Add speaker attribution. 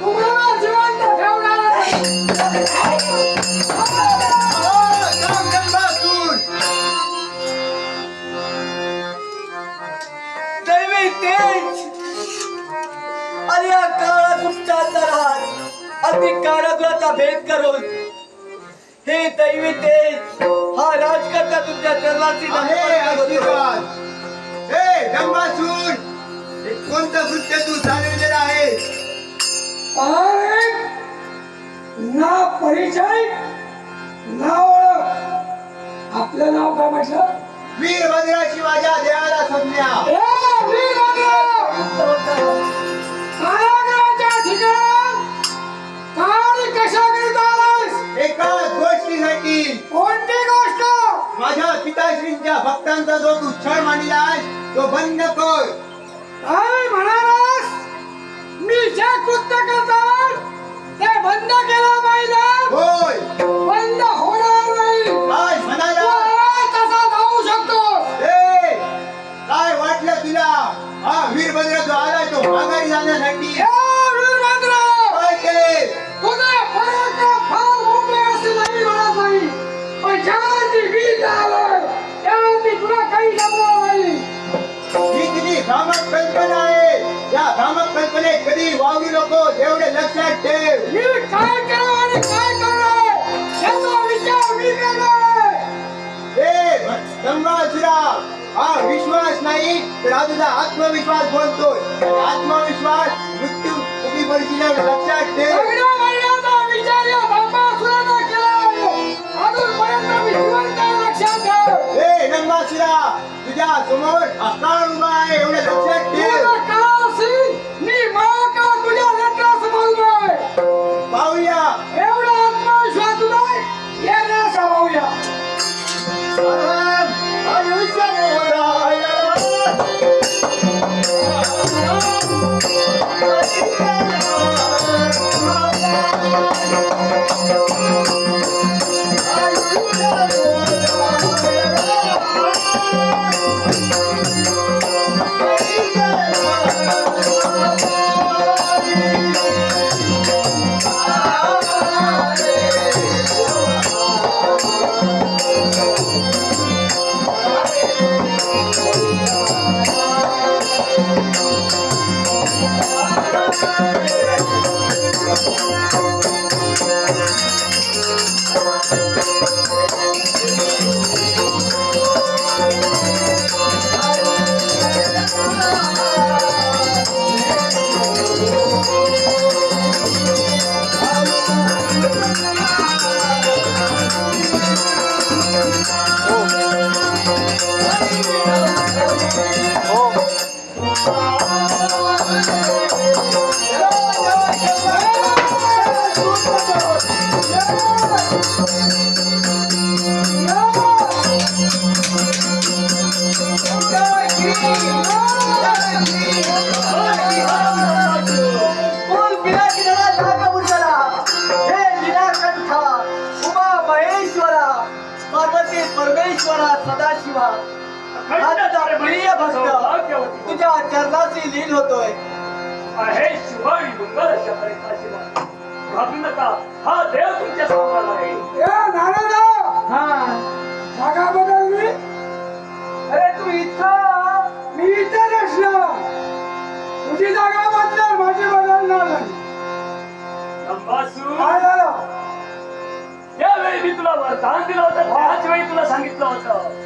Speaker 1: तुम्हाला जिवंत ठेवणार
Speaker 2: दैवी तेज आणि या काळा गुप्ताचा राज अति कारागृहाचा भेद करून हे दैवी तेज हा राजकर्ता तुमच्या चरणाची
Speaker 3: आशीर्वाद. हे धर्मासूर, हे कोणतं कृत्य तू चालवलेलं आहे?
Speaker 1: ना परिचय ना ओळख. आपलं नाव काय म्हटलं?
Speaker 3: वीरभद्राची माझ्या देवाला संज्ञा.
Speaker 1: कारागृहाच्या ठिकाणी आणि कशाकरिता आलास?
Speaker 3: एकाच गोष्टीसाठी.
Speaker 1: कोणती गोष्ट?
Speaker 3: माझ्या पिताश्रींच्या भक्तांचा जो तू छळ मांडलाय तो बंद कर.
Speaker 1: काय म्हणालास? मी जे कृत्य करतात ते बंद केलं पाहिजे.
Speaker 3: होय,
Speaker 1: बंद होणार नाही.
Speaker 3: काय
Speaker 1: तू
Speaker 3: म्हणाला?
Speaker 1: आलास तसा जाऊ शकतो.
Speaker 3: ए, काय वाटलं तुला? हा वीरभद्र जो आलाय तो माघारी जाण्यासाठी.
Speaker 1: वीरभद्र,
Speaker 3: काय केले?
Speaker 1: तुझे पराक्रम फार मोठे असे नाही म्हणत नाही, पण ज्यावरती मी आलोय त्यावरती तुला काही जमणार नाही.
Speaker 3: ही तुझी भ्रामक कल्पना आहे. या भ्रामक कल्पनेत कधी वावरू नको, एवढे लक्षात ठेव.
Speaker 1: मी काय करू आणि काय करणार याचा विचार मी करणार.
Speaker 3: ए संभासुरा, हा विश्वास नाही तर हा तुझा आत्मविश्वास बोलतोय. आणि आत्मविश्वास मृत्यू उभी परिस्थितीवर लक्षात ठेव.
Speaker 1: सगळ्या महिन्याचा विचार या धर्मासुरानं केला आहे. अजूनपर्यंत मी जिवंत आहे, लक्षात ठेव.
Speaker 3: ए संभासुरा, तुझ्या समोर अकाळ उभा आहे, एवढे लक्षात ठेव.
Speaker 1: तुला का असेल? मी महाकाळ तुझ्या नेत्रासमोर उभा आहे.
Speaker 3: पाहूया.
Speaker 1: एवढा आत्मविश्वास तुला येण्याचा पाहूया.
Speaker 3: आयुष्य मोहराया.
Speaker 2: परमेश्वरा सदाशिवा प्रिय भक्त तुझ्या चरणाशी लीन होतोय.
Speaker 4: आहे शिवाणी मंगल शपरेचा भाविनता हा देव तुमच्या समोर आहे.
Speaker 1: जागा बदलली. अरे तू इथं, मी इथं नसलो. तुझी जागा बदल, माझी बदलणार नाही.
Speaker 4: अंबासू,
Speaker 1: काय झालं?
Speaker 4: त्यावेळी मी तुला वरदान दिलं होतं, त्याच वेळी तुला सांगितलं होतं